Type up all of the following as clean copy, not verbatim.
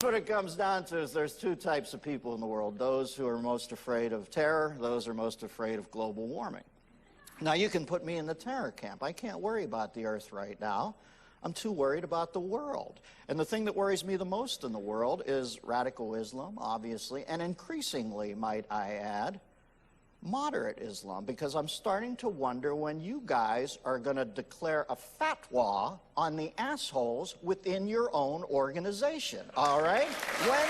What it comes down to is there's two types of people in the world. Those who are most afraid of terror, those who are most afraid of global warming. Now, you can put me in the terror camp. I can't worry about the earth right now. I'm too worried about the world. And the thing that worries me the most in the world is radical Islam, obviously, and increasingly, might I add, moderate Islam, because I'm starting to wonder when you guys are going to declare a fatwa on the assholes within your own organization, all right? When...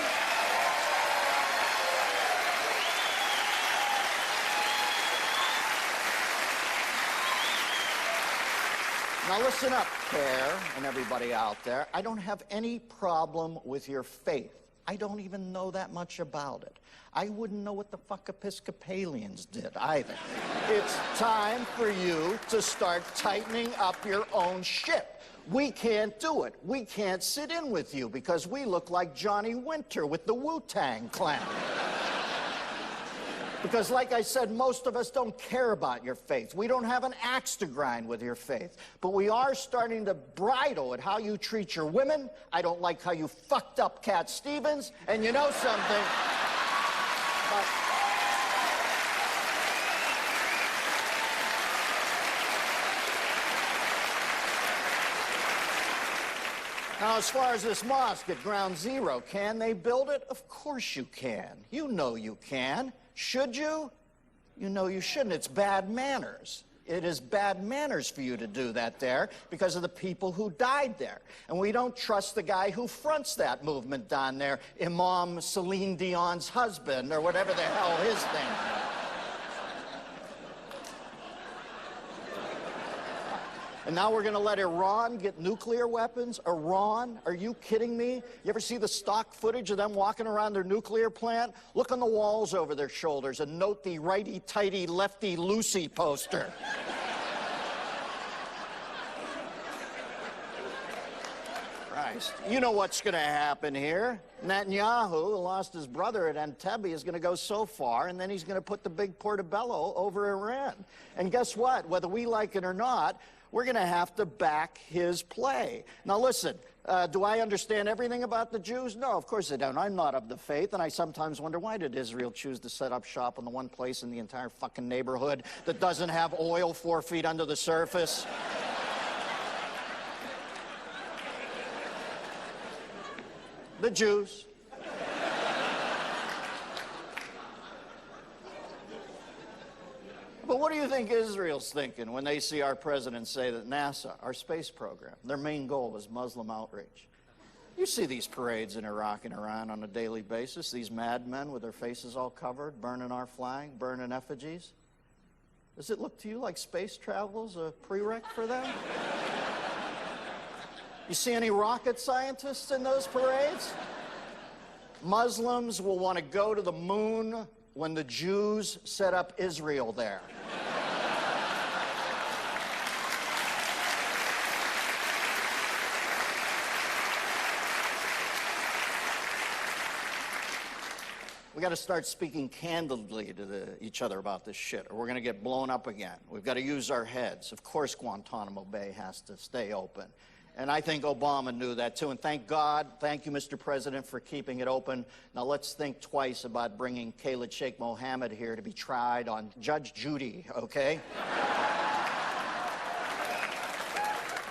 Now listen up, Pear, and everybody out there. I don't have any problem with your faith. I don't even know that much about it. I wouldn't know what the fuck Episcopalians did either. It's time for you to start tightening up your own ship. We can't do it. We can't sit in with you because we look like Johnny Winter with the Wu-Tang Clan. Because, like I said, most of us don't care about your faith. We don't have an axe to grind with your faith. But we are starting to bridle at how you treat your women. I don't like how you fucked up Cat Stevens. And you know something? Now, as far as this mosque at Ground Zero, can they build it? Of course you can. You know you can. Should you? You know you shouldn't. It's bad manners. It is bad manners for you to do that there because of the people who died there. And we don't trust the guy who fronts that movement down there, Imam Celine Dion's husband, or whatever the hell his name is. And now we're going to let Iran get nuclear weapons? Iran? Are you kidding me? You ever see the stock footage of them walking around their nuclear plant? Look on the walls over their shoulders and note the righty-tighty, lefty-loosey poster. Christ. You know what's going to happen here. Netanyahu, who lost his brother at Entebbe, is going to go so far, and then he's going to put the big Portobello over Iran. And guess what? Whether we like it or not, we're going to have to back his play. Now, listen, do I understand everything about the Jews? No, of course I don't. I'm not of the faith, and I sometimes wonder, why did Israel choose to set up shop in the one place in the entire fucking neighborhood that doesn't have oil 4 feet under the surface? The Jews. But what do you think Israel's thinking when they see our president say that NASA, our space program, their main goal is Muslim outreach? You see these parades in Iraq and Iran on a daily basis, these madmen with their faces all covered, burning our flag, burning effigies. Does it look to you like space travel's a prereq for them? You see any rocket scientists in those parades? Muslims will want to go to the moon when the Jews set up Israel there. We got to start speaking candidly to each other about this shit, or we're going to get blown up again. We've got to use our heads. Of course, Guantanamo Bay has to stay open. And I think Obama knew that, too. And thank God, thank you, Mr. President, for keeping it open. Now, let's think twice about bringing Khalid Sheikh Mohammed here to be tried on Judge Judy, okay?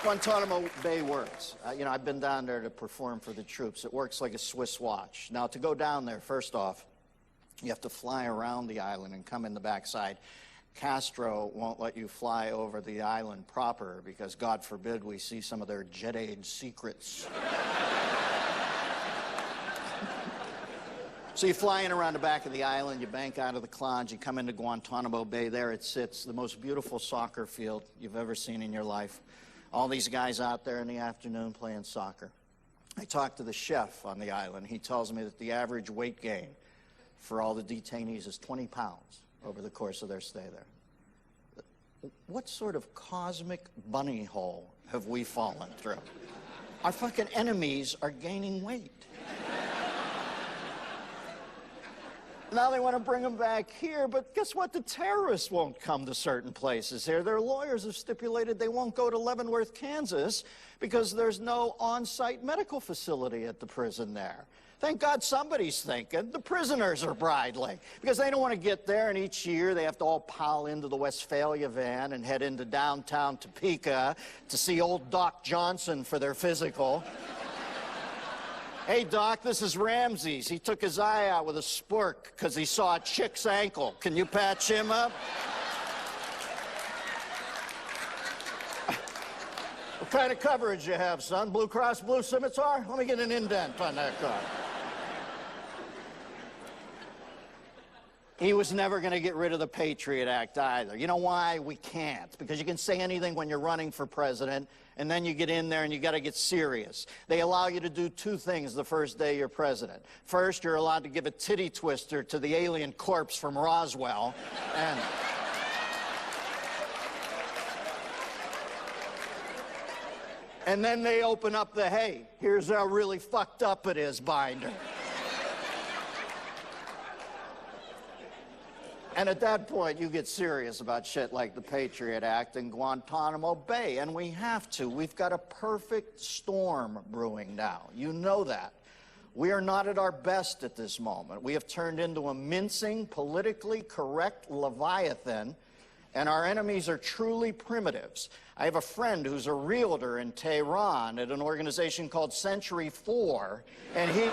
Guantanamo Bay works. You know, I've been down there to perform for the troops. It works like a Swiss watch. Now, to go down there, first off, you have to fly around the island and come in the backside. Castro won't let you fly over the island proper because, God forbid, we see some of their jet age secrets. So you're flying around the back of the island, you bank out of the clouds, you come into Guantanamo Bay. There it sits, the most beautiful soccer field you've ever seen in your life. All these guys out there in the afternoon playing soccer. I talked to the chef on the island. He tells me that the average weight gain for all the detainees is 20 pounds. Over the course of their stay there. What sort of cosmic bunny hole have we fallen through? Our fucking enemies are gaining weight. Now they want to bring them back here, but guess what? The terrorists won't come to certain places here. Their lawyers have stipulated they won't go to Leavenworth, Kansas, because there's no on-site medical facility at the prison there. Thank God somebody's thinking. The prisoners are bridling because they don't want to get there, and each year they have to all pile into the Westphalia van and head into downtown Topeka to see old Doc Johnson for their physical. Hey, Doc, this is Ramses. He took his eye out with a spork because he saw a chick's ankle. Can you patch him up? What kind of coverage you have, son? Blue Cross Blue Scimitar? Let me get an indent on that car. He was never going to get rid of the Patriot Act either. You know why? We can't. Because you can say anything when you're running for president, and then you get in there and you got to get serious. They allow you to do two things the first day you're president. First, you're allowed to give a titty twister to the alien corpse from Roswell, and then they open up the, hey, here's how really fucked up it is binder. And at that point, you get serious about shit like the Patriot Act and Guantanamo Bay, and we have to. We've got a perfect storm brewing now. You know that. We are not at our best at this moment. We have turned into a mincing, politically correct Leviathan, and our enemies are truly primitives. I have a friend who's a realtor in Tehran at an organization called Century 4, and he...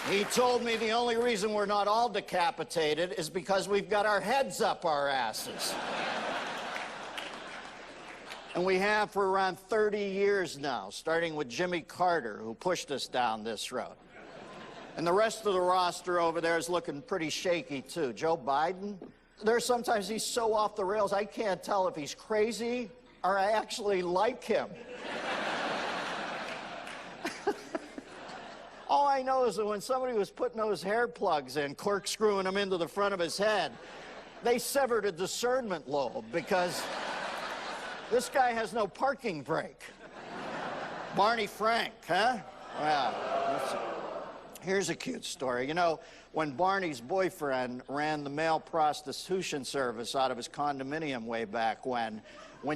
He told me the only reason we're not all decapitated is because we've got our heads up our asses. And we have for around 30 years now, starting with Jimmy Carter, who pushed us down this road. And the rest of the roster over there is looking pretty shaky, too. Joe Biden, there's sometimes he's so off the rails, I can't tell if he's crazy or I actually like him. All I know is that when somebody was putting those hair plugs in, corkscrewing them into the front of his head, they severed a discernment lobe because this guy has no parking brake. Barney Frank, huh? Well, here's a cute story. You know, when Barney's boyfriend ran the male prostitution service out of his condominium way back when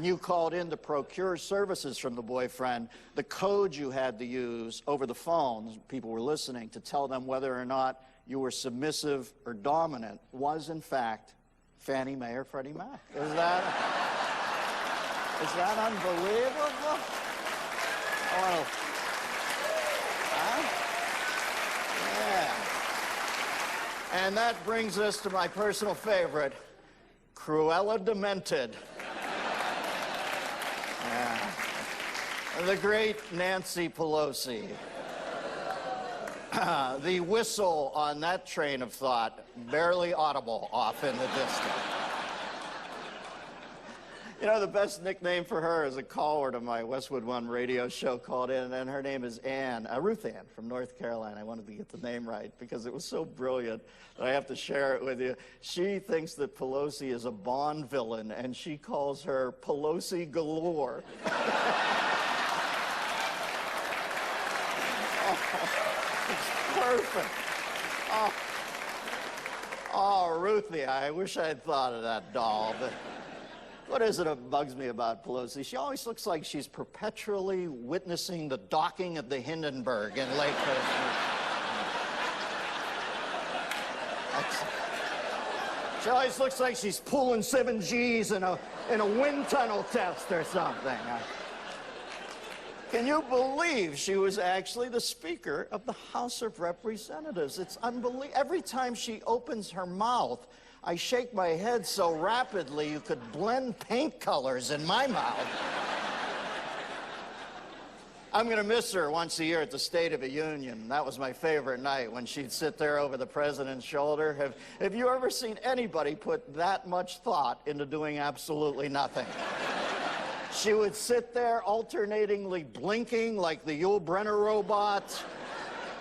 you called in to procure services from the boyfriend, the code you had to use over the phone, people were listening, to tell them whether or not you were submissive or dominant was, in fact, Fannie Mae or Freddie Mac. Is that unbelievable? Oh, yeah. And that brings us to my personal favorite, Cruella Demented. Yeah. The great Nancy Pelosi. The whistle on that train of thought, barely audible off in the distance. You know, the best nickname for her is a caller to my Westwood One radio show called in, and her name is Ann, Ruth Ann from North Carolina. I wanted to get the name right because it was so brilliant that I have to share it with you. She thinks that Pelosi is a Bond villain, and she calls her Pelosi Galore. It's perfect. Oh, Ruthie, I wish I'd thought of that doll, but... What is it that bugs me about Pelosi? She always looks like she's perpetually witnessing the docking of the Hindenburg in Lake Coast. She always looks like she's pulling 7 Gs in a wind tunnel test or something. Can you believe she was actually the Speaker of the House of Representatives? It's unbelievable. Every time she opens her mouth, I shake my head so rapidly you could blend paint colors in my mouth. I'm going to miss her once a year at the State of the Union. That was my favorite night when she'd sit there over the president's shoulder. Have you ever seen anybody put that much thought into doing absolutely nothing? She would sit there alternatingly blinking like the Yul Brynner robot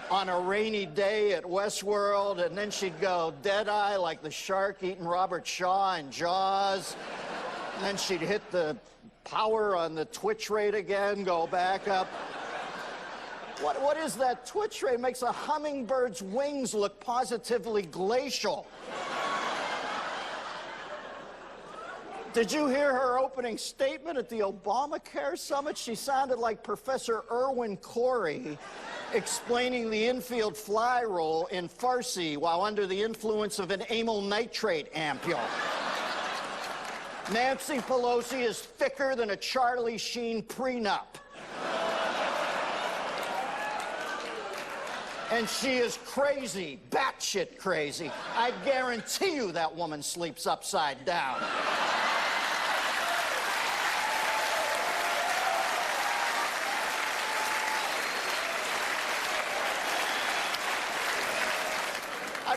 on a rainy day at Westworld, and then she'd go dead-eye like the shark eating Robert Shaw in Jaws. And then she'd hit the power on the twitch rate again, go back up. What is that twitch rate? It makes a hummingbird's wings look positively glacial. Did you hear her opening statement at the Obamacare summit? She sounded like Professor Irwin Corey explaining the infield fly rule in Farsi while under the influence of an amyl nitrate ampule. Nancy Pelosi is thicker than a Charlie Sheen prenup. And she is crazy, batshit crazy. I guarantee you that woman sleeps upside down.